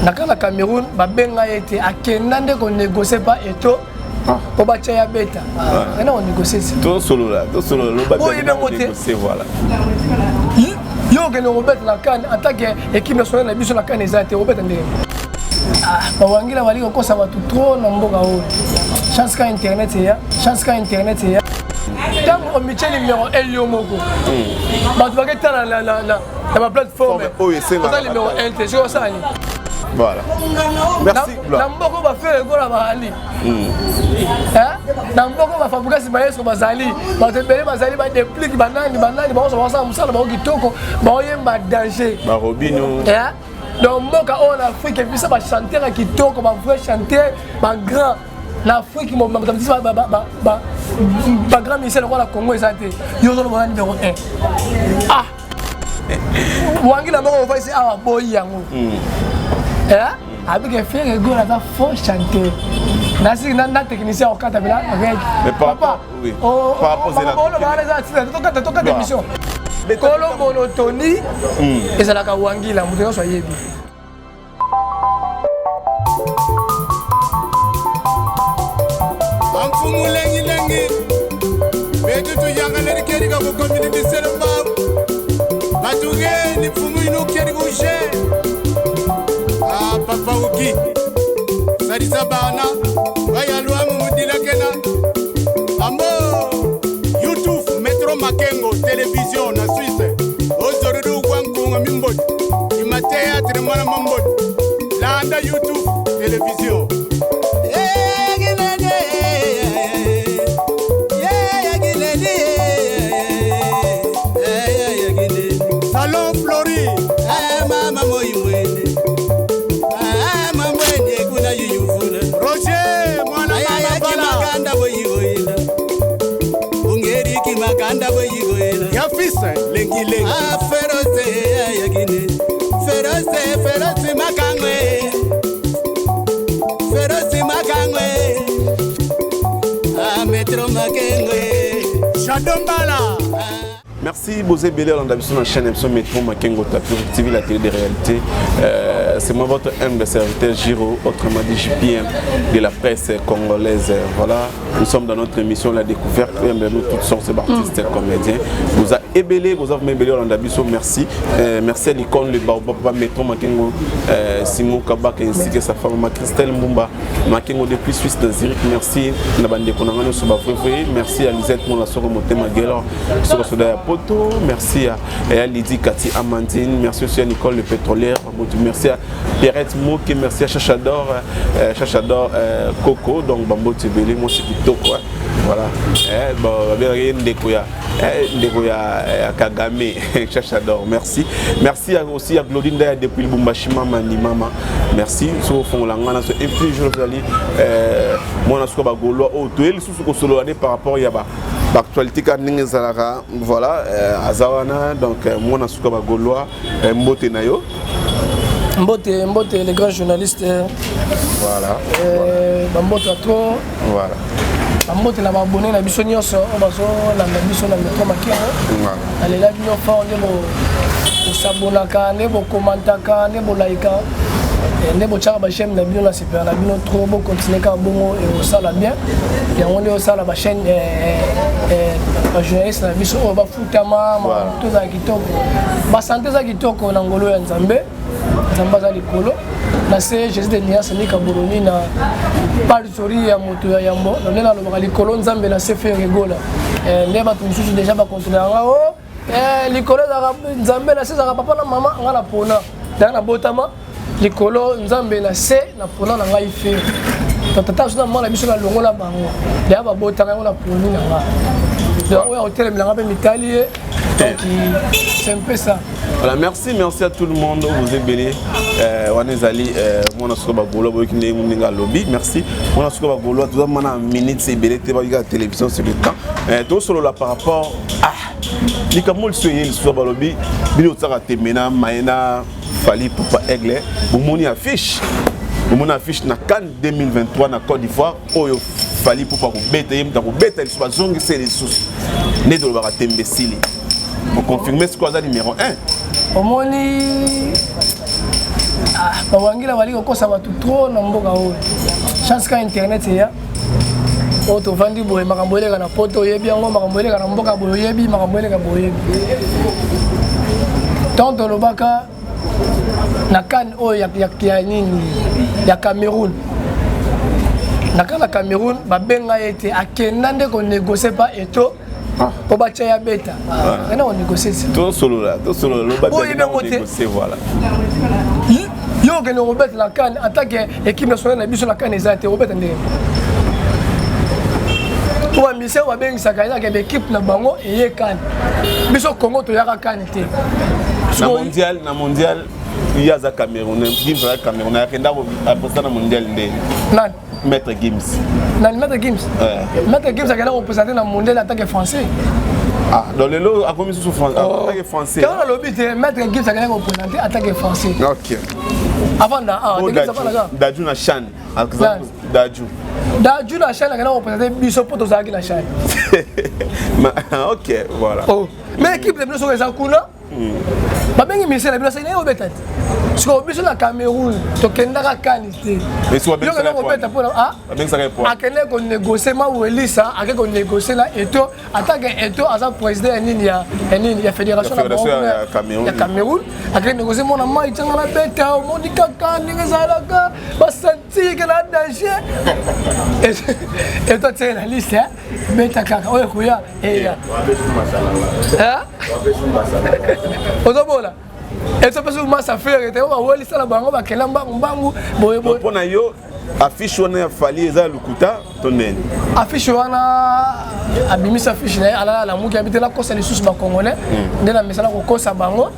nakala Cameroun babenga été akenda nde ko négocier pas eto pour battre ya beta on négocie tout solo là le négocier voilà yo que Robert la CAN en tant que équipe nationale la biso la CAN ezate Robert ndé ba wangila bali ko sa batu trop na mboka o chance ka internet ya tant au métier numéro 1 yo moko ba tu va que la plateforme c'est numéro 1 c'est ça voilà merci Namboko va faire le goal à Bahali Namboko va fabriquer si bayesko bazali ba te bele bazali ba déplique banani ba ça musala ba kitoko ba oyemba danger ba Robinho donc mboka en Afrique et puis ça va chanter à kitoko ba vrai chanter ba grand l'Afrique mo ba grand ministère de la Congo ezate yo zo ba numéro 1 wangi la moko va essayer à boy yango avec un frère et gola ça faut chanter nasi na technicien au kata bila avec papa oui par rapport à la toka d'émission kolo monotonie et ça la ka wangi la muto so yebi amfumu lengi betu tu yanga le keri ka ko community selamba batuge ni fumu ino keri ko Papa Uki, Sadisa Bana, Bayalua Mudila Kena, Amo, YouTube, Metro Makengo, télévision, na Suisse, Ozoru Wankunga Mimbot, Imatea Tremana Mambot, Landa YouTube, télévision. Salon Flori, Mama Moïse. Yafisa lengi feroze yagine feroze makangwe metro makengwe Shadombala. Merci Bosé Bélé, on a vu sur la chaîne Epson Métro Makengo Tapur TV, la télé des réalités. C'est moi votre humble serviteur Giro, autrement dit JPM de la presse congolaise. Voilà, nous sommes dans notre émission La Découverte. Nous toutes sortes d'artistes et comédiens. Vous avez ébélé, vous avez ébélé, on a vu merci. Merci à l'icône, le Baobaba Métro Makengo, Simon Kabak ainsi que sa femme Christelle Mbumba Makengo depuis Suisse de Zurich. Merci Nabande Konangano Soubafoué. Merci à Lisette Monasoro Motema Guélan. Merci à Lydie Cathy Amandine, merci aussi à Nicole le pétrolière, merci à Pierrette Mouke, merci à Chachador Coco, donc Bambo Tibeli, moi c'est Kitoko, voilà. Kagame, Chachador, merci. Merci aussi à Claudine Daya depuis le Bumbashima Manimama, merci. Sur le fond, la ngana, et puis je vous dis, moi je suis Gaulois, tout est sous par rapport à l'actualité voilà Azawana donc moi na suka ba Gaulois Mbote nayo Mbote les grands journalistes voilà Mbote trop voilà Mbote la abonné na biso nyonso bazo na biso na Metro Makengo voilà allez là bino fa on bo sabonaka ne bo commentaka ne bo like ne bo tchaka ba chaîne na bino na super na bino trop bo continuer ka bongo et ça la bien et on est au ça la chaîne ba journaliste na biso o ba futama tout ça kitoko ba santé za kitoko na ngolo ya Nzambe za likolo na se Jésus de Nias ni kaburuni na parisori ya moto ya yambo na lela lo likolo Nzambe na se faire rigola ne ba tout déjà ba continuer ngao likolo za Nzambe na se za papa na mama ngala pona na botama likolo Nzambe na se na pona na ngai fe tata suna mala biso na longola bango ya ba botanga ngala poni na nga donc ouais hôtel me l'avait Italie donc c'est un peu ça. Voilà, merci à tout le monde, vous êtes bénis. Wanezali mon askoba Gaulois boki ndinga lobby, merci. Mon askoba Gaulois tout ça na minute c'est belé te ba télévision c'est le temps. Tout solo là par rapport ni kamol soyel so ba lobby bino tsaka temena maena fali papa aigle bomoni affiche na CAN 2023 na Côte d'Ivoire oyo fali pour pas beta yem ta ko beta il soit zongi c'est les sous né de ba tembesili. On confirme ce qu'on a numéro 1. Omoni bawangila bali kokosa bato trop na mboka oyo chance ka internet ya oyo tovandi boye makambo eleka na poto oyebi yango makambo eleka na mboka boye oyebi makambo eleka boye oyebi tant tolobaka na kan oyo ya nini ya Cameroun na kan na Cameroun babenga ete akenda nde konégocie pa eto po batia ya beta ena konégocie to solo la babenga konégocie voilà yo kende Robert la kan en tant que équipe nationale na biso la kan eza te Robert ndenge pour mission babengisa kaina ke équipe na bango eye kan biso Congo to yaka kan te na mondial il y a za Cameroun Gims za Cameroun akenda aposta na mondial ndenge nan Maître Gims nan Maître Gims Maître Gims akenda représenter na mondial en tant que français dans le lot a commis sous français en tant que français quand on l'obite Maître Gims akenda représenter en tant que français OK avant Dadju na Chan Dadju na Chan akenda représenter biso po tozalaki na Chan OK voilà mais l'équipe de biso eza kuna babengi ministère na biso ina obeta te siko biso na Cameroun tokendaka kani te akende konégocier mawelisa ake konégocier na eto atake eto aza président ya nini ya fédération ya Cameroun akende négocier mona mai tanga na beta omoni kaka ndenge ezalaka basantike na danger eto tie na liste beta kaka oyo koya eya ozobola eto peso masa faire te ba weli sala bango ba kela mbangu boye boye pona yo affiche wana ya fali eza lukuta tonene affiche wana abimisa affiche na ala la muki habite la kosa les sous ba congolais ndena mesala ko kosa bango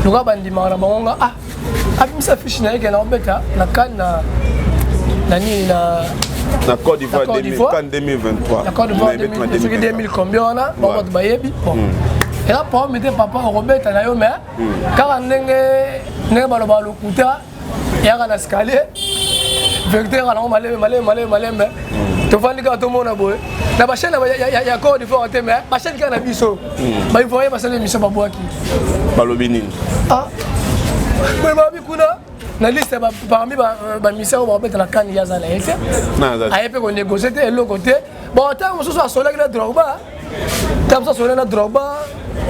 luka bandima na bango abimisa affiche na yeke na obeta na kana na nini na Côte d'Ivoire 2023 la Côte d'Ivoire 2000 combien on a ba bayebi bon et là pour mettre papa Robert na yo mais car ndenge baloba lokuta ya kana escalier vecteur ala malé to fandi ka to mona boy na ba chaîne ya Côte d'Ivoire te mais ba chaîne kana biso ba il faut ba sale mission ba boaki balobi nini mais ba bi kuna na liste parmi ba mission ba mettre la kan ya za na ete na ayepe ko négocier te le côté bon tant mosusu a sola que Drogba tam sa sola na Drogba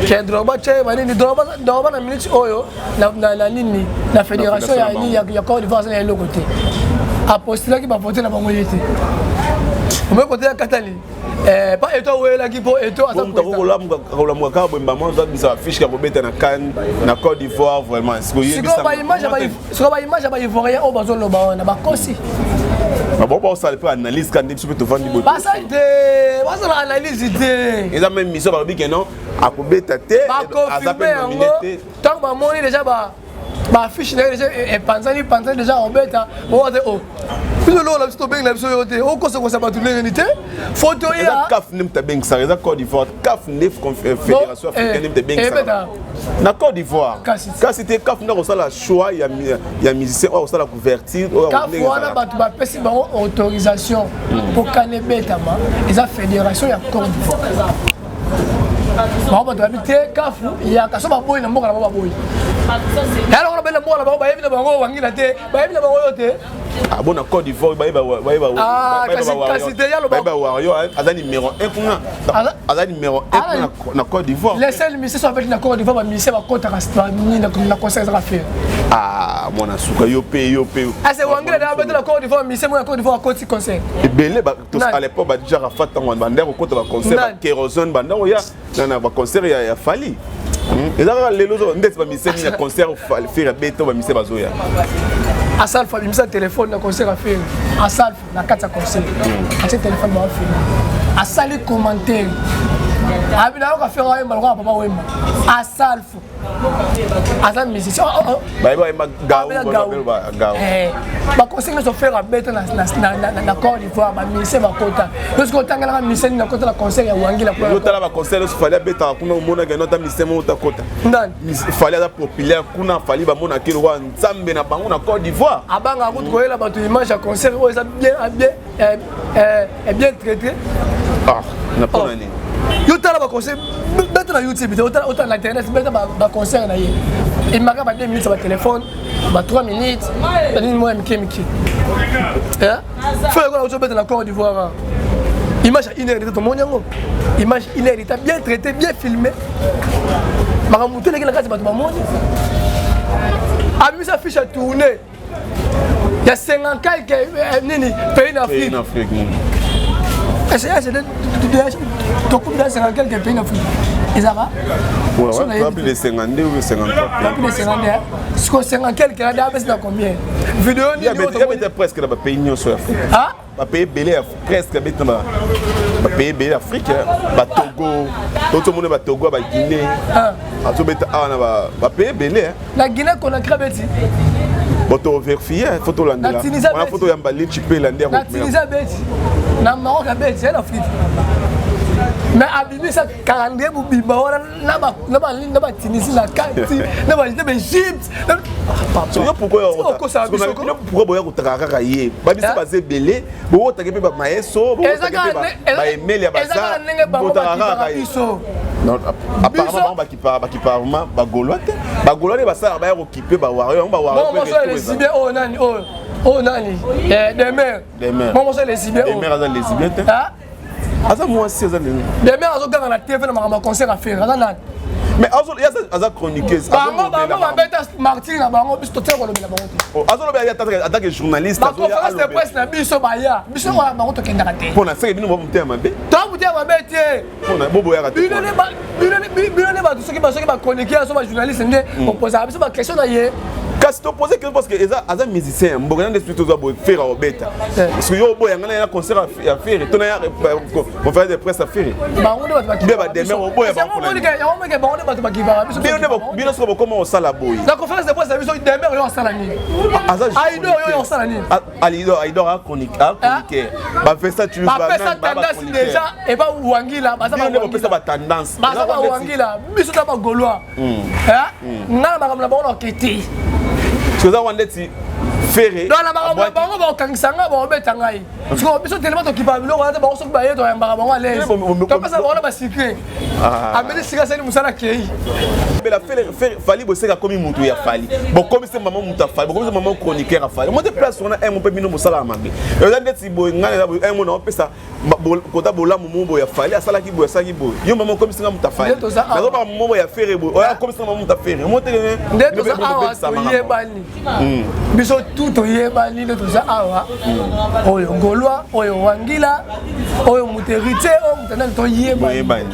que Drogba che manini Drogba na minute oyo na nini la fédération ya ni ya Côte d'Ivoire na le côté apostila ki ba voter na bango yete au même côté ya Katali pas eto wela ki po eto asa ko la mo ka bomba mo za bisa fiche ka bobeta na Cannes na Côte d'Ivoire vraiment siko ba image ba ivoirien o bazo lo ba na ba kosi bon on ça peut analyse quand tu peux te vendre du ba ça te ba ça analyse te ils ont même mission ba bi que non a kobeta te azape nominité tant ba moni déjà ba fiche déjà et panzani déjà obeta bon oh plus de l'eau là c'est bien là sur yote o ko ça ba tourner unité photo ya CAF nem ta bien ça la Côte d'Ivoire CAF nef fédération africaine nem ta bien ça na Côte d'Ivoire quand c'était CAF na ko ça la choix ya musicien o ça la couverture CAF wana ba pesi ba autorisation pour caner betama et la fédération ya Côte d'Ivoire ba ba habiter CAF ya ka so ba boy na mboka na ba boy alors on a bien le mot là-bas, il y a bango wangila te, il y a bango yote. Ah bon, na Côte d'Ivoire, azali numéro 1 kuna. Azali numéro 1 na Côte d'Ivoire. Les seuls ministres sont avec na Côte d'Ivoire, ba ministre ba kota na conseil à faire. Ah, mon asuka yopé. Ah c'est wangila na ba Côte d'Ivoire, ministre mo na Côte d'Ivoire côté conseil. Et belé ba à l'époque ba déjà Rafat tango banda ko kota ba conseil ba kérosène banda ya na ba conseil ya fali. Et là, les autres, on a un concert faire béton, on a bazoya. À Salfa, il a un téléphone, un concert à faire. À Salfa, il y a 4 concerts. À ce téléphone, on va faire. À Salfa, commentaire. À Bilao, on va faire un ballon à Papa Wemba. À Salfa. À Salfa, musicien. Ba conseil nous faire à béton na Côte d'Ivoire, ba musicien ba kota. Parce que tant que la musicien na kota la concert ya wangi la quoi. Yo tala ba concert il fallait béton kuna mona ga nota musicien mo ta kota. Il fallait être populaire kuna fallait ba mona kilo wa nzambe na bango na Côte d'Ivoire. Abanga ko koyela ba tu image à concert o ça bien traité. Ah, na pas nani. Yo tala ba concert béton na YouTube, autant na internet béton ba concert na yé. il m'a pas 2 minutes sur le téléphone, 3 minutes, il m'a dit Miki. Faut que on la Côte d'Ivoire. Image à 1 heure de tout le monde. Image 1 heure, il était bien traité, bien filmé. Je vais monter la case de tout le monde. Amis affiche à tourner. Il y a 50 quelques pays d'Afrique. C'est quelques pays d'Afrique. Ils ont plus de 52 ou 53. Plus de 52. Ce qu'on 50 quelques, il y a combien? Vidéo, il y a presque dans le pays sur l'Afrique. Ah? Le pays belé presque dans le pays belé Afrique. Togo, tout le monde va Togo, va Guinée. Le pays belé. La Guinée qu'on a créé. Photo vérifiée, photo landais. On a photo yambali chipé landais. La Tunisie bête. Na Maroc bête, c'est l'Afrique. Mais Abibi ça 42 pour Biba, na ba Tunisie la Kati, na ba Égypte. Pourquoi boya kotakaka yé? Ba biso basé belé, bo takepe ba maeso, bo takepe ba emeli abasa. Non, apparemment apparemment ba golote. Ba golote ba ça ba occupé ba warrior, ba warrior. Bon, les Sibé oh nani oh nani. Des mères. Bon, les Sibé. Des mères les Sibé. Asa moi aussi asa nini. Des mères azo ganga na TV na ma concert à faire. Asa nani. Mais asa chroniqueuse. Bango beta Martin na bango biso tete ko lobela bango. Azo lobela attaque journaliste. Ba conférence de presse na biso baya. Biso ko bango to kenda ka te. Pona seke bino bobo mutema mabe. To mutema mabe te. Pona bobo ya ka te. Bino ne ba soki ba chroniqueur so ba journaliste nde on pose ba question na ye. Kasi to poser question parce que eza musicien mbokana d'esprit to za bo faire au beta. Parce que yo boya ngana ya concert à faire to na ya conférence de presse à faire. Bango de ba ki ba demain o boya ba ko. Ya bango de ba ki ba biso. Bino so comment on sala boy. La conférence de presse biso demain yo sala ni. Aido yo sala ni. Aido a chroniquer. Ba fait ça tu ba fait ça tendance déjà et pas Wangila ba ça ba tendance. Ba ça ba Wangila biso ta ba Gaulois. Ngala ba kamla bango okete. Tu as dit ferré. Non, la bango ba kangsanga ba obeta ngai. Parce que biso tellement to kipa bilo ko ba so ba yeto ya bango à l'aise. To pasa ba ba secret. Ameli sika seni musala kei. Mais la fali bo seka komi mutu ya fali. Bon comme c'est maman muta fali, bon comme c'est maman chroniqueur fali. Moi de place on a un peu bino musala mabe. Et là ndeti bo ngana un mo na pesa kota bola mumo ya fali asala ki bo saki bo. Yo maman comme c'est muta fali. Na zo ba mumo ya ferré bo. Oya comme c'est maman muta ferré. Mo te ndeto za awa to yebani. Biso tout yebani ndeto za awa. Oyo Gaulois, oyo Wangila, oyo muterite, oyo mutana to yebani.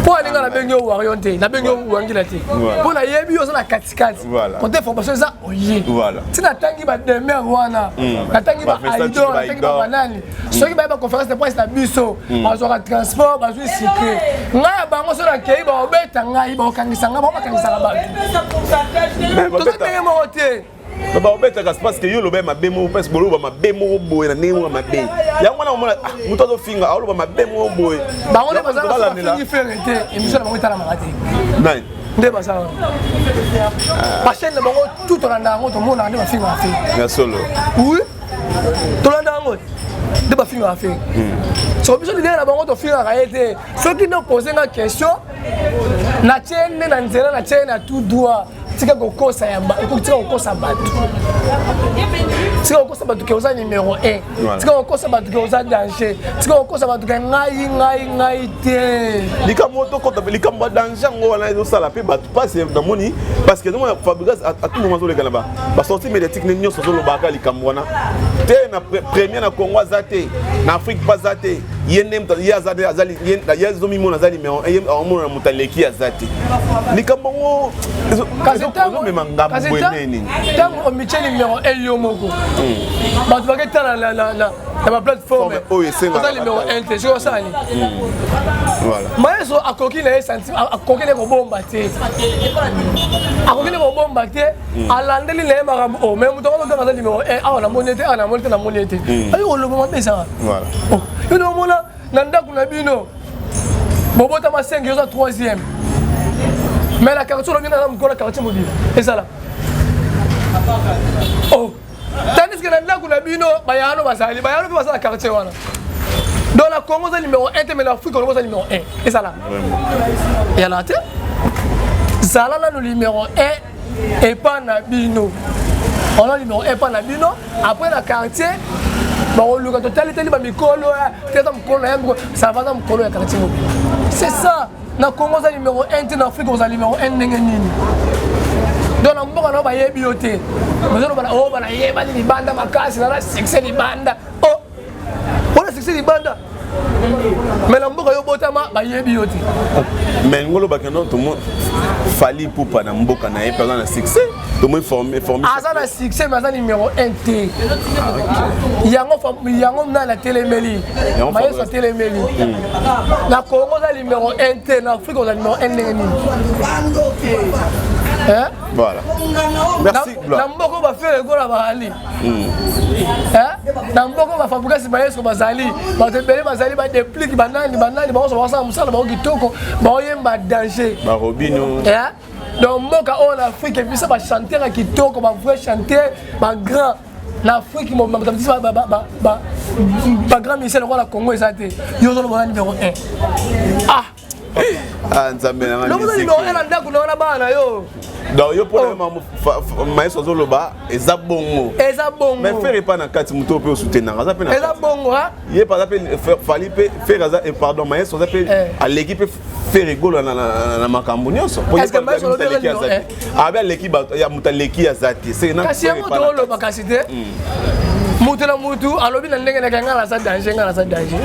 Pour aller dans la bengo warionté, la bengo Wangila te. Pour la yebi oza na katikati. Quand information ça oye. Voilà. Si na tangi ba demain wana, na tangi ba aido, na tangi ba banani. Ceux qui ba conférence de presse na biso, bazora transport, bazui secret. Nga bango so na kei ba obeta ngai ba okangisa nga ba okangisa ba. To te te moté. Baba obeta parce que yo lobe ma bemo parce que lobe ma bemo boy na nemo ma be. Ya ngwana mona muto zo finga a lobe ma bemo boy. Ba ngona bazala fingi ferete émission na ngota na makati. Nani? Nde bazala. Ba chaîne bango tout on anda ngoto mona nde ba finga afi. Ya solo. Oui. To landa ngoto. De ba finga afi. So biso l'idée na bango to finga ka été. Ceux qui nous posent une question na chaîne na nzela na chaîne à tout droit. Tika kokosa yamba, tika kokosa batu. Tika kokosa batu ke oza numéro 1. Tika kokosa batu ke oza danger. Tika kokosa batu ke ngai te. Lika moto kota lika mba danger ngo wana ezo sala pe batu passe na moni parce que nous Fabregas à tout moment zo le kanaba. Ba sortie médiatique ne nyoso zo lo baka lika mwana. Te na premier na Congo azate, na Afrique pas azate. Yenem ta yazate azali yezo mimo na zali mais on mona mutaleki azate. Lika mongo Tango omiche numéro 1 yo moko. Ba tu vas que la plateforme. C'est numéro 1 te sur ça ni. Voilà. Mais so akoki na senti akoki na ko bomba te. Akoki na ko bomba te alandeli na makambo o même to ko ngana numéro 1 a na monete na monete. Ayo lo bomba pesa. Voilà. Oh, yo no mona nanda kuna bino. Bobota ma 5 yo za 3e. Mais la carte, on a la carte mobile. Et ça là. Oh. Tandis que là, on a bino, Bayano Basali, Bayano va la carte. Dans la Congo, c'est numéro 1, mais l'Afrique, on a numéro 1. Et ça là. Et à la tête, zala na numéro 1 et pas na bino. On a numéro 1 pas na bino. Après la quartier, bon le totalité ba mikolo, ça va dans mikolo ya quartier. C'est ça. Na Congo za numéro 1 en Afrique za numéro 1 ndenge nini. Donc na mboka na ba yebi yote. Mazalo bana oh bana yeba ni banda makasi na succès ni banda. Oh. On a succès ni banda. Mais la mboka yo botama ba yebi yote. Mais ngolo bakeno tout monde fali pour pas na mboka na ye pendant le succès. Tout monde formé. Asa na succès mais asa numéro 1 T. Yango na la télémélie. Mais sa télémélie. La Congo za numéro 1 T, na Afrique za numéro 1 ndenge nini. Hein? Voilà. Merci. Na mboko ba faire gola ba ali. Hein? Na mboko ba fabriquer si ba yeso bazali. Ba tebele bazali ba déplique banani ba so ba musala ba kitoko ba yemba danger. Ba Robinho. Hein? Donc mboka en Afrique et puis ça va chanter à kitoko ba vrai chanter ba grand l'Afrique mo ba grand ministère la Congo ezate. Yo zo ba numéro 1. Ah. Ah nzambe na ngami. Lo numéro 1 ndako na bana yo. Donc yo pour le maestro zoloba eza bongo. Eza bongo. Mais faire pas na kati muto pe soutenir. Eza pe na. Eza bongo ha. Yé par exemple fali pe faire eza pardon maestro eza pe à l'équipe faire rigolo na makambo nyonso. Est-ce que maestro leki azati? Ah bien l'équipe ya mutaleki azati. C'est na. Kasi yango to lo bakasite. Mutu na mutu alobi na ndenge na kanga la sa danger ngala sa danger.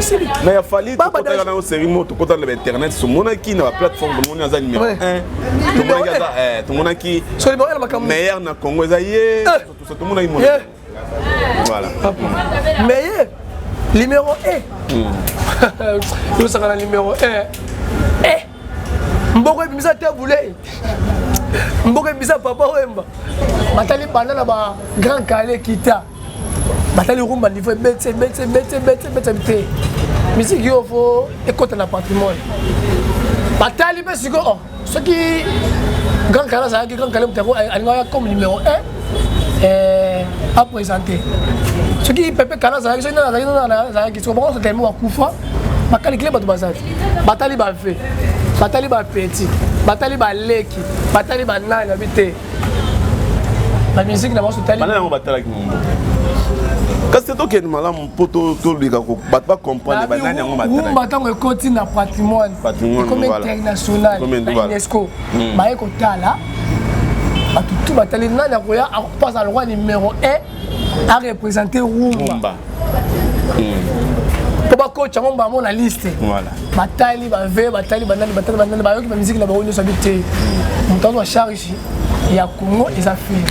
Mais il a fallu que tu aies une série moto côté de l'internet sur mon qui na plateforme de mon azan numéro 1. Tout le monde qui meilleur na Congo ezayé tout le monde a voilà. Meilleur numéro 1. Nous sommes numéro 1. Mboko ebimisa te boulé. Mboko ebimisa papa wemba. Matali bana na ba grand calé kita. Batali rumba niveau bête. Musique yo faut écouter na patrimoine. Batali pe siko oh ce qui grand kala ça grand kala mutako alinga comme numéro 1 à présenter. Ce qui pepe kala ça qui na qui bon ça tellement kufa bakali clé bato bazali. Batali ba fait. Batali ba petit. Batali ba leki. Batali ba nana bité. La musique na baso tali. Bana ngo batala ki mumbo. Quand c'est toi qui es malade, pour tout le monde, tu vas pas comprendre les bananes en matériel. Nous battons le côté na patrimoine. Comme international, UNESCO. Bah écoute là, bah tout bataille na na koya passe à le roi numéro 1 à représenter Rumba. Pour pas coach on va la liste. Voilà. Bataille ba ve bataille banane ba yo ki musique na ba on s'habiter. Montant wa charge ya Congo et ça fait.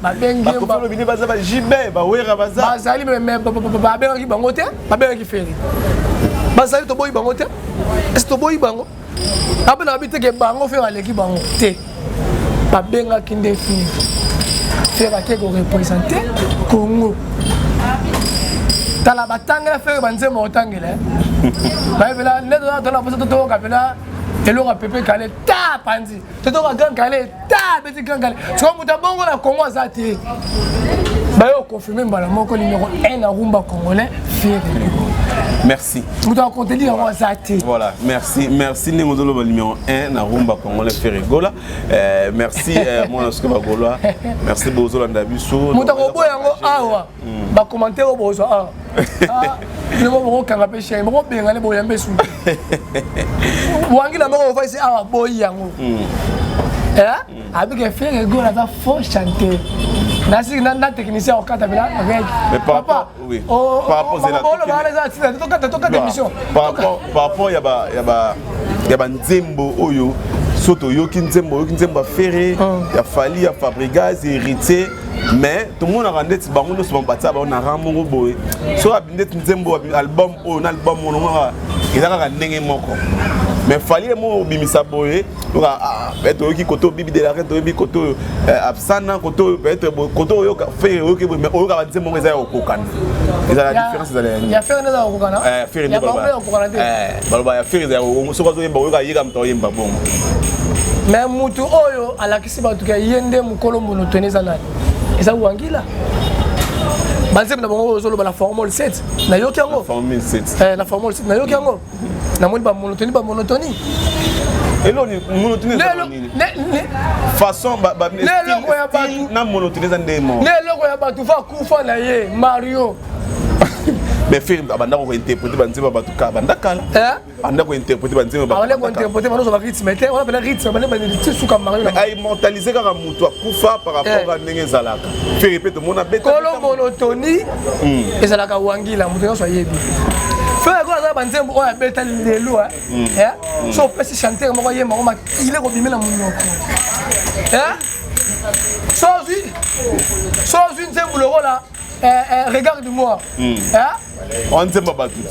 Babengi ba bini baza ba jibe ba wera baza bazali mais babengi bango te babengi feri bazali to boyi bango te est to boyi bango abena habite ke bango fera aleki bango te babenga kinde fera ke ko représenter Congo tala batanga fera banze mo tangela ba vela ne do na poso to ka vela elo ka pepe kale ta panzi to grand kale ta petit grand kale tu vois muta bongo na Congo azati ba yo confirmer mbala moko numéro 1 na rumba congolais fier. Merci. Muta ko te dire moi azati. Voilà, merci Nemozolo numéro 1 na rumba congolais Ferregola. Merci mon Oscar Bagoloa. Merci Bozola Ndabiso. Muta ko boyango awa. Ba commentaire bozo ah. Le moment quand on pêche, on bien aller boyer besu. Wangi na moko fa isi awa boy yango. Avec faire go la faut chanter. Nasi na technicien au kata bila avec. Mais papa, oui. Par rapport à l'émission. Par rapport ya ba nzembo oyo soto yoki nzembo ferré ya fali ya Fabregas héritier. Mais tout le monde a rendu des banques, nous sommes partis à Ramongo Boy. So a bien nzembo album ou un album il a gagné moko. Mais fallait mo bimisa boy, être qui koto bibi de la rente bibi koto absana koto peut-être koto yo faire OK mais o ga nzembo eza au kokana. Il a la différence dans les. Il y a faire dans au kokana. Faire de baba ya faire za o so ko yemba o ga yika mto yemba bon. Mais mutu oyo alakisi ba tuka yende mukolo monotoneza nani. Eza wangila. Banzem na bongo zolo la formule 7. Na yoki yango. Formule 7. La formule 7 na yoki yango. Na moni ba monotonie. Et là, monotonie façon na monotonie za ndemo. Lelo ya batu fa kufa na ye Mario. Mais film abanda ko interpréter banzima batu ka banda kala. Anda ko interpréter banzima batu. Abanda ko interpréter bano ba rythme te, on appelle rythme, bana ba ti suka Mario. Ay immortaliser ka mutu akufa par rapport à ndenge zalaka. Fait répéter mon abeta. Kolo monotonie ezalaka wangila mutu so yebi. Fais quoi ça banzembo o abeta lelo so pesi chanter moko yema ko makile ko bimela munoko. Sois une zembou le là. Regarde-moi. On ne sait pas tout.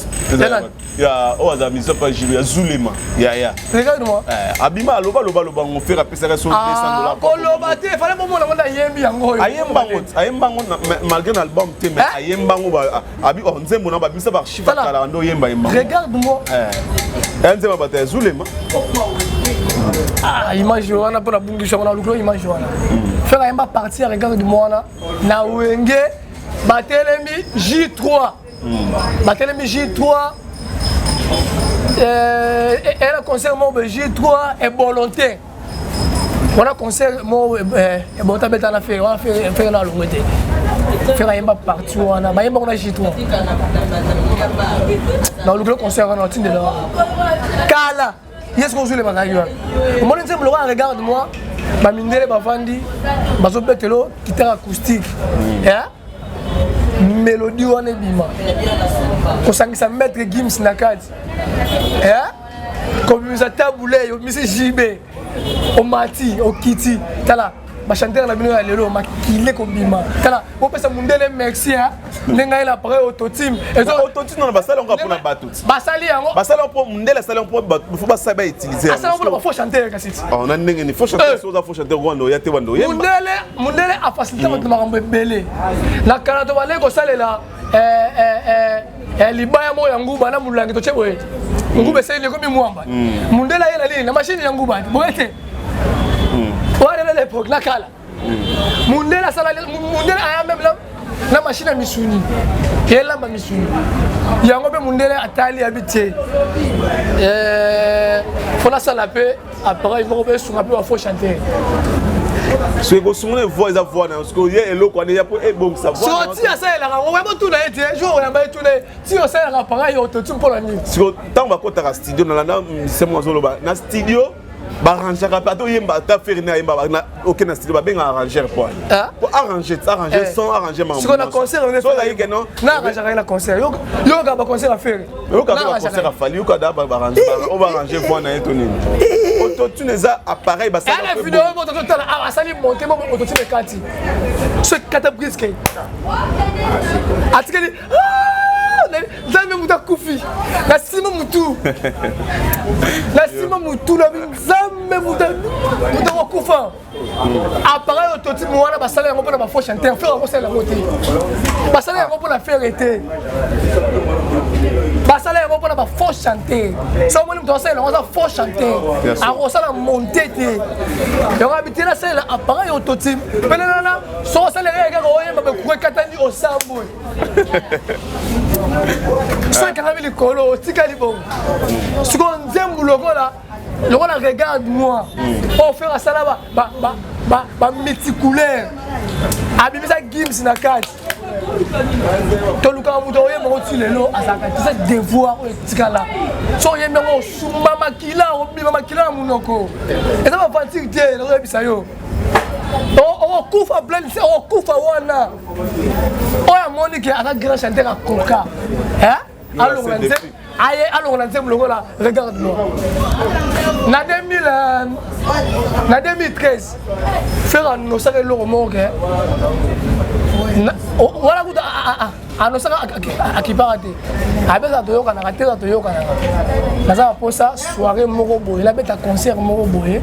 Il y a Oazami, ça pas Jibu, il y a Zulema. Regarde-moi. Abima, loba, on fait rappeler ça sur $200. Kolobate, il fallait pas mon yembi yango. Ayembango, malgré l'album, mais Ayembango, Abi, on sait mon abim, ça va chiffre Kalando Yemba. Regarde-moi. On ne sait pas Zulema. Image on a pour la bungi on a le image on faire un partir regarde-moi là na wenge batelemi J3 batelemi J3 et le concert mon J3 est volontaire on a concert mon et bon ta beta na faire on va faire na longete faire un partir on a on a J3 dans le concert on a tinde là kala yes qu'on joue les bagages moi ne sais pas regarde-moi ba mindele ba vandi bazo betelo guitare acoustique mélodie wana bima ko sangisa maître Gims na kati comme nous a taboulé yo misi JB o mati o kiti tala ba chanter na bino ya lelo makile ko bima tala o pesa mundele merci nenga ila après autotime et autotime na basala on pour na bato basali yango basala pour mundele sala pour faut pas ça ba utiliser asala pour faut chanter kasiti on a ndenge ni faut chanter so za faut chanter wando ya te wando mundele a facilité ba makambo belé na kana to bale ko salela libaya mo ya nguba na mulangi to cheboye nguba sele ko mi mwamba mundele yela lini na machine ya nguba boete à l'époque, la cala. Mundela a même la machine à Missouni. Et elle a Missouni. Il y a un peu Mundela à Tali habité. Il faut la salle à paix. Après, il va sur un peu à faux chanter. Ce que vous avez voix, ils voix, parce qu'il y a l'eau qu'on est pour bon savoir. Si ça est là, on va tout là, je vais tout là. Si on sait là, pareil, on te tue pour la nuit. Si tant on va côté à studio, c'est moi solo na studio. Arranger pas yemba ta faire na yemba na aucun style ba ben arranger pour arranger son arranger maman si on a concert on est so là que non na arranger la concert yo ga ba concert à faire yo ga ba concert à faire yo ga da ba arranger on va arranger pour na etoni auto tu les appareil ba ça la vidéo mo to tala a sali monter mo auto tu me kati ce catabrisque atikeli Zame muta kufi la sima mutu la zame muta kufa appareil autotime wana basala yango pona ba faux chanter faire yango sala moté basala yango pona faire été basala yango pona ba faux chanter ça mo mutu sala yango faux chanter a sala monter té yango habiter la sala appareil autotime penana so sala yega ko yemba ba kuekatani o sambo soki kaka likolo otikali bongo sikoyo nzembu lokola regarde-moi ofere asala bamulticouleur abimisa Gims na kati tolukaka moto oyemba oti lelo azalaka tisa devoir oyo etikala so oyembi yango osumba makila obima makila na monoko eza bavantire te nakoyebisa yo okufa planise okufa wana oyo amoni ke aza grand chanteur akoka alongo na nzembo lokola regarde-moi na 2013 faire anosaka eloko moko ke wana kuta anosaka akipaka te abeza toyokanaka te toyokanaka naza baposa soirée moko boye labeta concert moko boye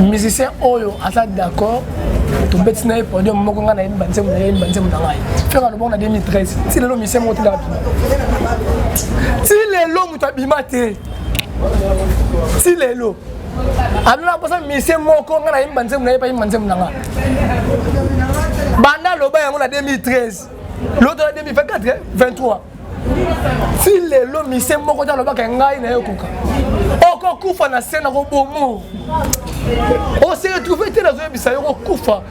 musicien oyo aza d'accord tobeti na ye podium moko nga na yebi banzembo na ngai faire lobongo na 2013 ti lelo musicien moko tila abima ti lelo moto abima te ti lelo alona posa musicien moko nga na yebi banzembo na ye pa yebi banzembo na nga banda loba yango na 2013 l'autre na 2024 23 si lelo musicien moko ti alobaka ngai na ye okoka encore kufa na scène na bomo. On s'est retrouvé dans un bisa yo kufa.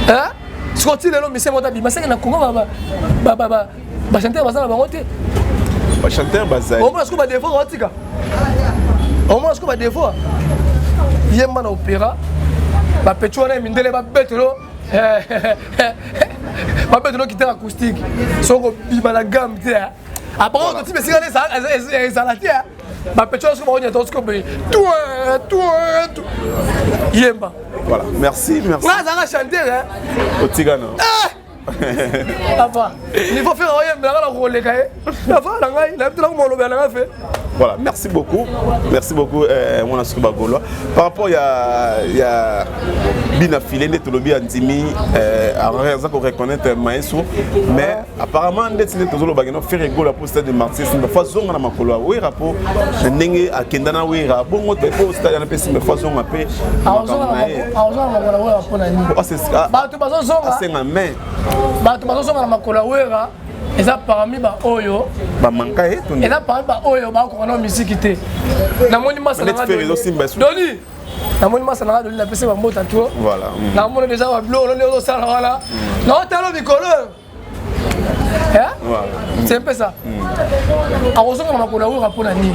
Hein? Ce qu'on dit là mais c'est mon tabi, mais c'est que na Congo ba chanter bazala bango te. Ba chanter bazala. Au moins ce que ba défaut otika. Au moins ce que ba défaut. Yemba na opéra. Ba petchona mindele ba betelo. Ba betelo qui était acoustique. Soko bima la gamme te. Après on dit mais c'est ça la terre. Ma petite chose que je vais tout. Yemba. Voilà, merci. Là, ça va chanter, hein. Au Tigano. Papa, il faut faire rien, mais là, on va le faire. Voilà, merci beaucoup, mon asso Bagolo. Par rapport à Bina Filé, de Tolobi Andimi, à raison qu'on reconnaître Maïsou, mais apparemment, d'être toujours bagano faire rigolo pour stade de Marseille, c'est une façon à Makolo, oui, rapport, Nengue à Kendana, oui, rapport, bon, de pour stade à la PC, mais façon à paix. C'est un main. Bato bazosonga na makolo wera eza parmi ba oyo ba manka et tout eza parmi ba oyo ba ko na musique te na moni masa na doni na moni masa na doni na pese ba mota to voilà na moni déjà ba blo on est sala wala na talo bikolo hein voilà c'est un peu ça a rozonga na makolo wera pona nini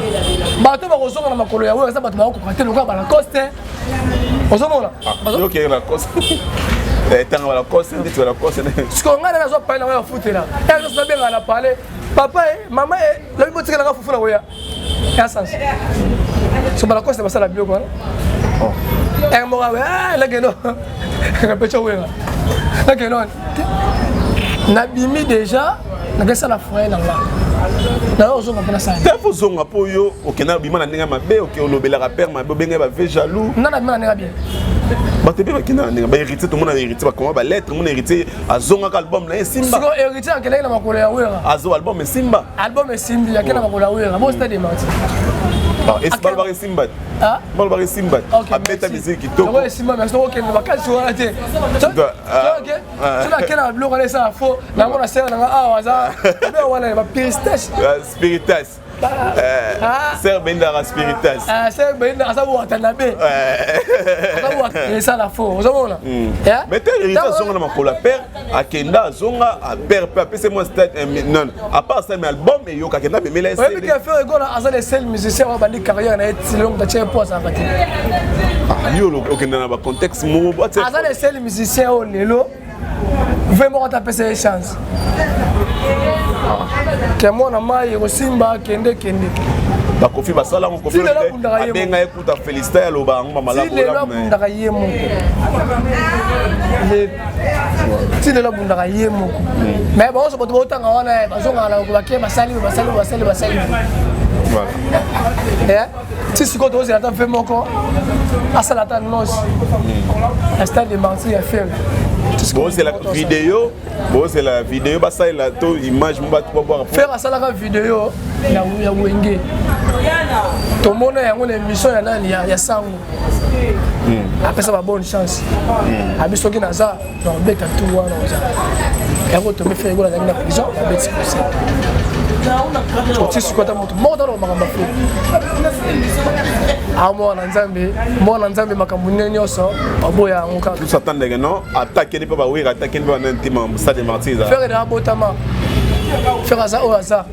bato ba rozonga na makolo ya wera eza bato ba ko kate loka ba la coste ozomona OK la coste tant la coste dit la coste ce qu'on a dans pas na foot là et je bien à parler papa et maman et la bibotika na fufu na oya ya sens so ba la coste ba sala bio quoi et mo ga la geno répétez oya la geno na bimi déjà na que ça la foyer là na ozo ngapena ça ta fozo ngapo yo okena bima na ndinga mabe okolobela rapper mabe benga ba ve jaloux na bima na bien batebi bakina ndinga ba hérité tout le monde a hérité ba comment ba lettre mon hérité azonga ka album na Simba siko hérité en kele na makolo ya wera azo album Simba ya kele na makolo ya wera bo stade marti est-ce que balbari Simba ah balbari Simba abeta musique kitoko ouais Simba mais siko kele bakasi wala te OK tu kele na bloc ça faux na mona sera na awaza be wala ba pistache spiritas Ser Bendara Spiritas. Ser Bendara ça vous atanabe. Ça vous ça la faux. Vous savez là. Mais tu hérité zonga na makola père akenda zonga a père c'est moi stade non à part ça mais album et yo kakenda be mela CD. Oui, mais qui a fait rigolo à ça les seuls musiciens on va dire carrière na être long de tiens pas ça va dire. Ah yo okenda na ba contexte mo ba à ça les seuls musiciens au lelo vraiment taper ces chances. Que moi na mai Simba kende ba kofi ba sala kofi benga écoute féliciter loba ngoma malako si le bundaka yemo si le bundaka yemo mais bon so boto tanga wana bazonga la ko bakie basali voilà si ce côté aussi attend fait moko asala ta nos la stade de Marseille a fait bon c'est la vidéo bah ça il a tout image mon bat pour voir faire ça la vidéo ya wenge to mona yango na émission ya nani ya sango après ça va bonne chance abisoki na za donc beta tout wana oza yango to me fait gola na prison ya beti conseil tu quoi ta moto moto na makamba fu mwana nzambe makambo nyonso aboya ngoka tout s'attendre que non attaquer ne peut pas oui attaquer ne peut pas intimement stade de Marseille faire de abotama faire ça au hasard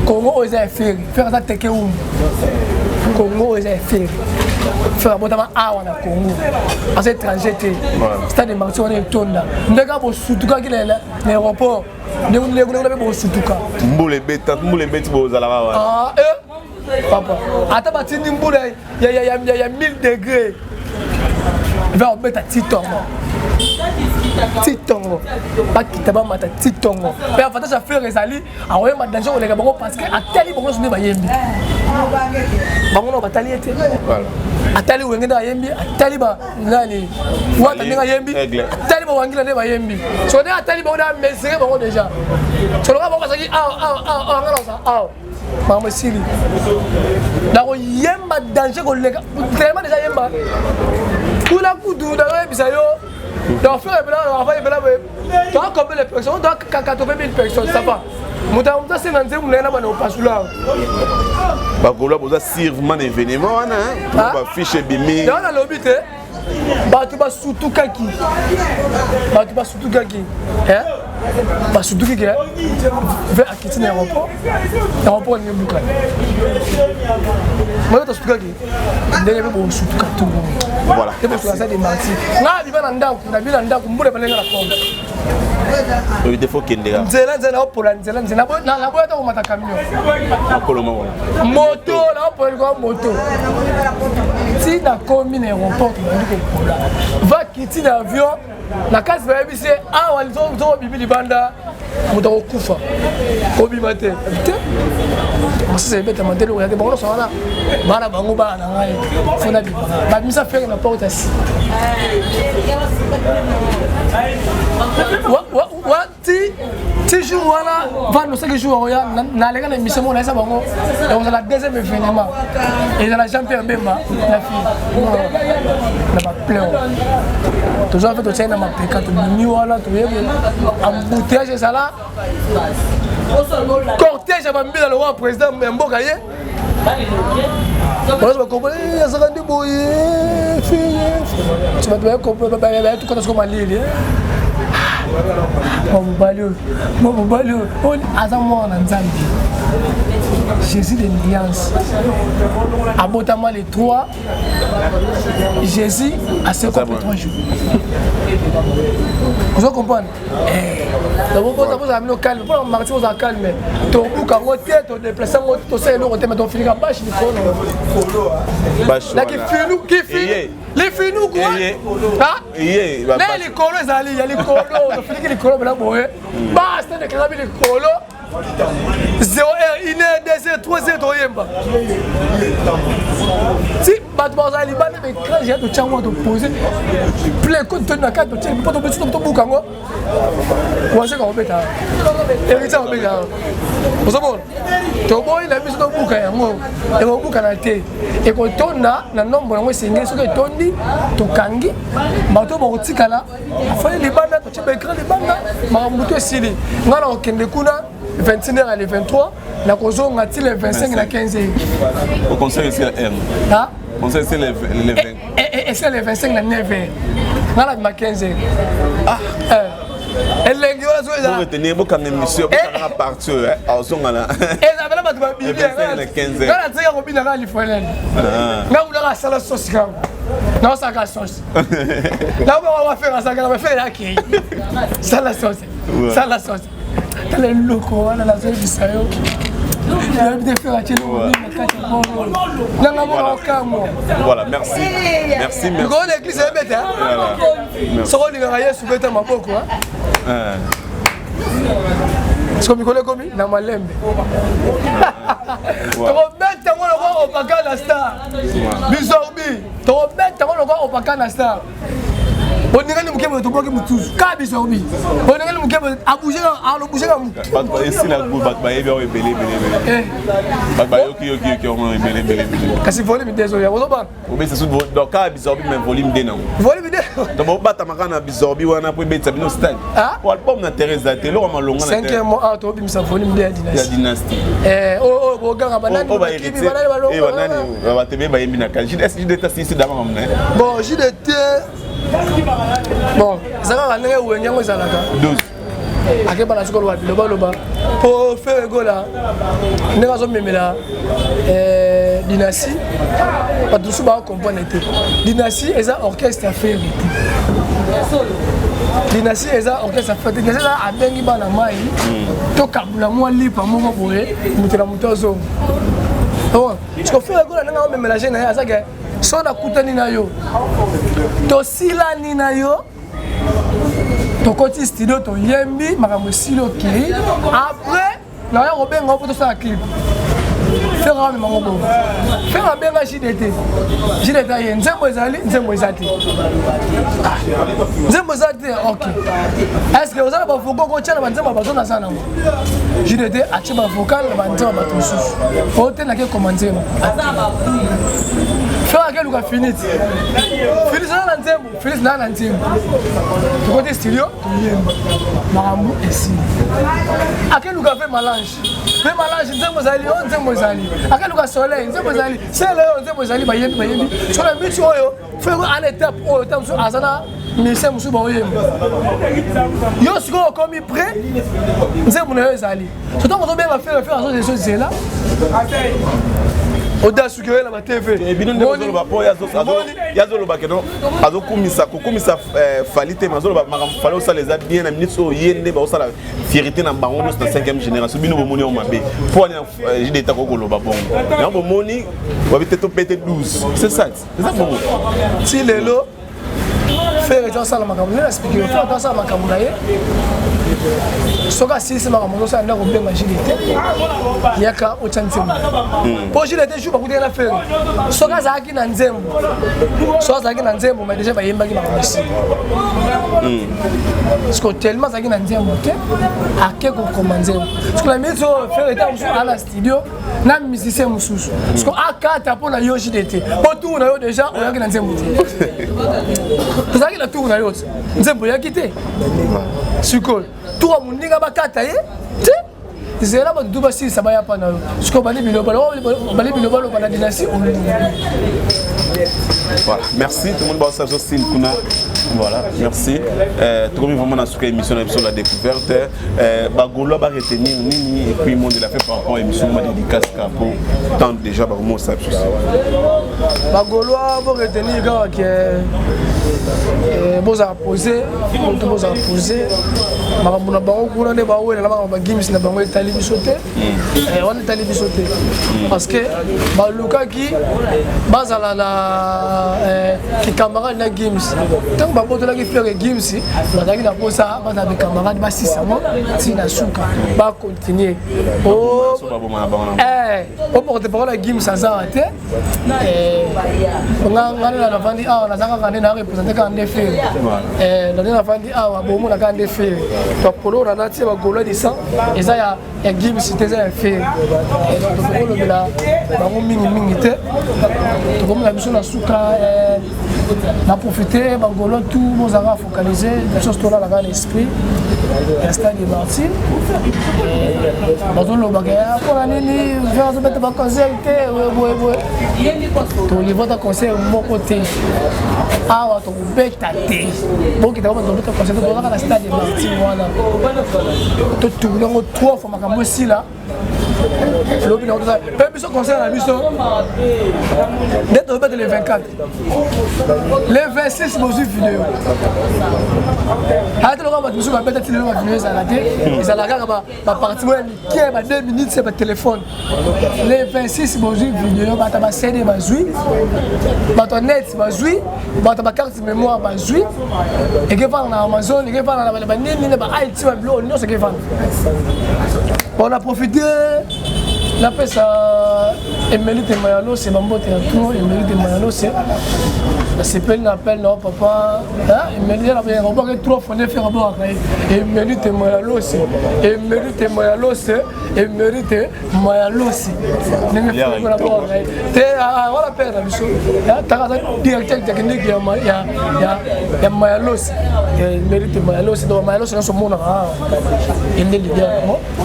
Congo aux affaires faire ça teke ou Congo aux affaires faire abotama awa na Congo à cet étranger stade de Marseille on est tonda ndeka bo sutuka kilela l'aéroport ndeko bo sutuka mbule beti bo zala wa ah papa ata batindi mbula ya 1000 degrés va obeta titongo bakita ba mata titongo pe afata sa faire ezali awoye madanjo olega bango parce que atali bango sone bayembi bango no batali ete voilà atali wenge na yembi atali ba nani wata ninga yembi atali ba wangila ne bayembi so de atali bango da mesere bango déjà so lo bango saki ngala sa Maman Siri. D'accord, yemba danger collègue. Tellement déjà yemba. Pour la coup d'où d'ailleurs bisayo. Donc faire là, on va y aller là. Donc combien de personnes? Donc 80 000 personnes, ça va. Moutamuta c'est dans un moulin là-bas, on passe là. Bagola, vous avez sûrement un événement, hein? Fiche bimi. Dans la lobby, Batuba surtout kaki. Batuba surtout kaki. Hein? Bah surtout que vers quitter l'aéroport n'est bouclé. Moi je suis kaki. Ndenge be surtout kaki. Voilà. C'est pour ça des martyrs. Na biba na ndako, na biba na ndako mbule balenga la pompe. Il faut qu'il y ait nzela opola nzela na boya ta komata camion. Moto na opola ko moto. Si na komi na aéroport na kopola. Va quitter l'avion. La case va y aller. Ah, on va bibi libanda. On va kufa. Obi mate. C'est bête à monter le regard. Bon, on s'en va là. Bala bango ba na ngai. Fona bi. Ba misa faire na porte assis. Wa ti jour wala va no 5 jours ya na lega na mission mo na ça bango. Et on a la deuxième événement. Et dans la Jean-Pierre Bemba, la fille. Na ba pleur. Toujours fait au China ma pécat ni wala to yebo embouteillage ça là cortège à bambi dans le roi président Mboka yé on va comprendre ça quand boye tu vas comprendre tout quand on malile mon balio on azamo na nzambi Jésus de l'Alliance. Abotama les 3, Jésus a 53 jours. Vous comprenez? D'abord, vous avez calme. Pour le martyr, vous avez calme. Ton bouc à côté, ton déplacement, ton sein, ton fini à bâche, il faut. Là, qui finit. Les finous, quoi? Ah? Les colos, il y a les colos, il y a les colos, basta, les colos. 0R, 1R, 2R, 3R, 3R. Si Batman Liban mais quand j'ai de Tchamo de poser plein compte de la carte de Tchamo pour tomber sur ton boucango. Voici comment on fait ça. Héritier on fait ça. Vous savez, ton boy il a mis son boucango et mon boucanate et quand on a le nombre de mois c'est ce que ton dit ton kangi bateau mon tikala fallait les bandes tu peux écrire les bandes marambuto sili ngala okende kuna 21h à les 23, la cause on a dit les 25 et la 15h. Au conseil c'est la R. Ah? Au conseil c'est les 20. Et c'est les 25 et la 9h. On a dit ma 15h. Ah. Elle l'a dit vous retenez beaucoup quand émission pour la partie en son là. Et ça va pas te bibi. Les 15h. Quand la tire au bina là il faut aller. Là où la salle sauce quand. Non ça la sauce. Là on va faire ça, on va faire la qui. Ça la sauce. Ça la sauce. Les locaux, on a la zone du Sahel. Voilà, merci. Merci, merci. L'église est bête, hein? Ça va lui sous bête à ma boque, hein? Est-ce que vous connaissez comme il? Dans ma lembe. Tu bête, on va voir au Pakana Star. Bizorbi. Tu bête, on va voir au Pakana Star. On dirait que nous avons tous tous. Kabisobi. On dirait que nous avons bougé à le bouger comme. Ici la boule batbaye bien belé. Batbaye qui ont belé. Kasi volume désolé. Vous pas. Oui c'est sous donc Kabisobi mais volume dénon. Volume dé. Donc bata makana Bisobi wana pour bête sabino stade. Pour album na Teresa Telo ma longa na. 5e mois auto bim sa volume dé dynastie. Oh ganga banani. Kibi banani balo. Banani ba tebe ba yembi na kaji. Est-ce que j'étais ici dans ma maman? Bon, j'étais bon, ça va aller où est-ce que ça là? 12. À quel point la seconde loba pour faire le goal là, nous avons mis là dynastie, pas tout ça va comprendre. Dynastie est un orchestre à faire. Dynastie est un orchestre à faire. Dynastie là a bien gibana mai, to kabula moi lipa moi boye, mutela mutazo. Bon, ce qu'on fait le goal là, nous avons mis mélanger na ça que so na kutani na yo. To sila ni na yo. To koti studio to yembi makambo silo ki après na ya robenga pour ça clip faire un mango bon faire un benga JDT ye nzembo ezali OK est-ce que vous avez pas foko ko tshela banzemba bazo na sana JDT a tsheba vocal na banzemba bato susu faut te na ke commenter Faire à quel ou finit. Félix n'a pas Félix n'a pas tu côté studio, Marambo ici. À quel ou fait mélange. Fait mélange, on à quel ou soleil, c'est là on sur la mission faire à l'étape au temps sur Azana, mais c'est monsieur Boyem. Yo ce qu'on comme prêt, c'est mon ezali. Surtout on doit bien faire des choses là. Oda sukere la TV. Et bien nous devons pas pour yazo ba kedo azo kumisa falite mazo ba fallait aussi les bien na ministre yende ba osala fierté na bango na 5e génération bino bomoni o mabe pour j'ai des tako ko loba bon na bomoni ba bité to pété 12 c'est ça bon si lelo faire et ça la makambo na expliquer faire ça makambo na ye soka si c'est makambo ça na ko benga agilité yaka o chantsema pour agilité je pas couper la faire soka zaki na nzembo mais déjà ba yemba ki makambo si parce que tellement zaki na nzembo te ake ko commander parce que la mise faire état à la studio na musicien mususu parce que akata pour la agilité pour tout na yo déjà on yaki na nzembo te zaki la tour na yo nzembo yaki te sukol tout le monde n'a pas catayé. C'est là que tout le monde va pas na. Ce qu'on va dire la dynastie. Voilà, merci tout le monde va s'associer style kuna. Voilà, merci. Tout comme vraiment dans cette émission sur la découverte, Bagolo va retenir nini et puis monde il a fait par rapport à l'émission ma dédicace pour tant déjà vraiment ça. Bagolo va retenir que boza poser, boza poser. Makamuna bango kuna ne bawe na makamba gims na bango etali bisote. On etali bisote. Parce que baluka ki bazala na ki camarade na gims. Tant ba botola ki faire gims, bazaki na posa baza be camarade ba sisamo ti na suka ba continuer. Oh on porte parole à gims azarate. Ngana na vandi na zanga kana na représenter quand des faits. Na vandi bomo na quand des faits. Polo na nati ba golo di sang eza ya gims c'était un fait to ko lobela bango mingi te to ko na biso na suka na profiter ba golo tout nos ara focaliser biso to la dans l'esprit stade de Martin bazo lobaka pour la nini vers zo beta ba concert to li vota concert mon côté awa to beta te boki ta ba to beta concert to na stade de Martin wana to tourner en 3 fois makambo si là lobi na ça pe biso concert na biso dès to beta le 24 le 26 bozu vidéo hata lo ba biso ba beta tilo ba vidéo ça la te ça la ga ba partie moi qui ba 2 minutes c'est ba téléphone le 26 bozu vidéo ba ta ba CD ba zui ba to net ba zui ba ta ba carte mémoire ba zui et que va na Amazon et que va na ba nini ba IT ba blo non c'est que va on a profité la paix ça Emelite Mayalo c'est Bambote à tout Emelite Mayalo c'est CPL n'appelle non papa Emelite la bien on va que 3 fois faire rapport Emelite Mayalo c'est Emelite Mayalo c'est Emelite Mayalo c'est ne fait pas rapport te voilà père la biso ta directeur technique ya Mayalo c'est Emelite Mayalo c'est donc Mayalo c'est son monde il est leader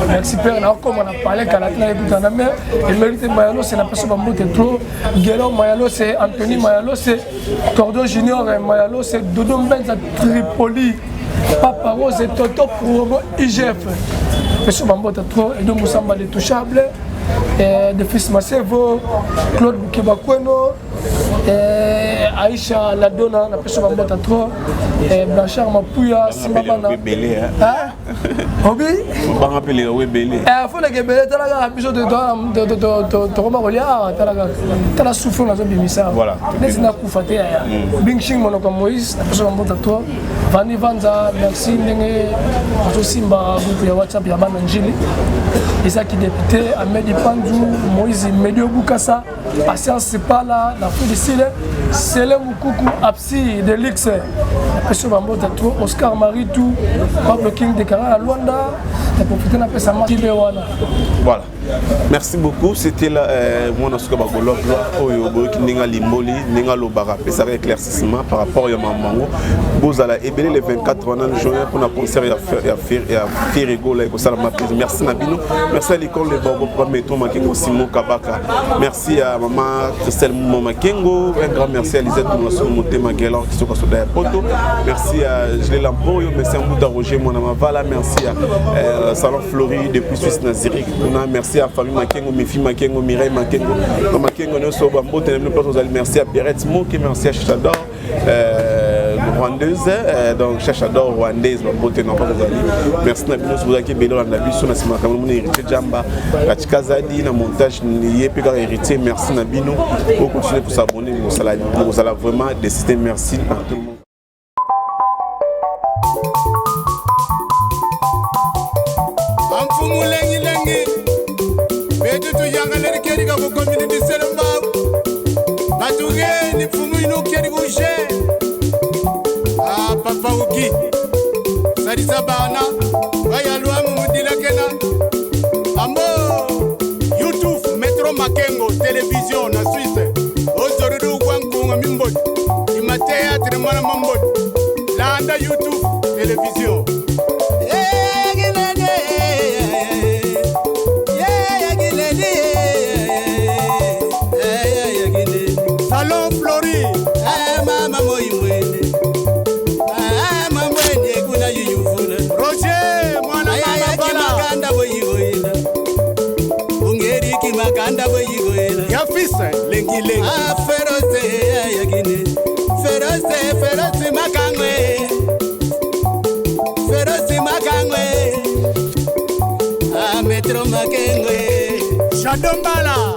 merci père là comme on a parlé quand on a écouté na mère Emelite Mayalo c'est la personne Bambote trop Guélo Mayalo c'est Anthony Mayalo c'est Cordon Junior Mayalo c'est Dodo Mbenza Tripoli Papa Rose et Toto pour IGF monsieur Bambote trop et donc Moussamba les touchables de fils Masevo Claude Bukibakweno Aïcha Ladona na personne Bambote trop Blanchard Mapuya Simabana Obi on va rappeler Webele faut le Gebele talaga biso de Roma Rolia tala souffle na zobimisa voilà les na kufate ya Bingching monoko Moïse na personne Bambote trop Vani Vanza merci ndenge Simba groupe ya WhatsApp ya bana njili Isa qui député Ahmed Pandou Moïse Medio Bukasa Patience c'est pas là la foule ici Célé Moukoukou, Apsi, de l'X, Oscar Maritou, Pablo King de Kara, Luanda, et pour profiter d'un peu sa marque. Voilà. Merci beaucoup. C'était là, moi, je suis un éclaircissement par rapport à Mamango. Vous allez ébélé les 24 juin pour un concert et à Firigo. Merci Nabino. Merci à l'école de Bobo Métro Makengo Simon Kabaka. Merci à maman Christelle Makengo. Un grand merci à Lisette Moté Maguelan qui sont sur la poto. Merci à Gilles Lampoyo. Merci à Mouda Roger Monamavala. Merci à Salon Flori depuis Suisse Naziri. Merci à famille Makengo, mes filles Makengo, Mireille Makengo. Makengo merci à Pierrette Moke, merci à Chador. Rwandaise, donc Chachador rwandaise, merci à vous avez béni dans la vie sur la héritier Jamba, Kazadi, na montage nié puis héritier, merci Nabino pour continuer pour s'abonner, vous allez vraiment décider, merci à tout le monde. Sarisa bana vaya luamu mudila kena ambo YouTube Metro Makengo télévision na Suisse ozorudu kwankunga mimbo ima théâtre mwana mambo landa YouTube télévision Salon Flori mama moimwene Yafisa lengi lengi feroze yagine feroze makangwe Metro Makengwe Shadombala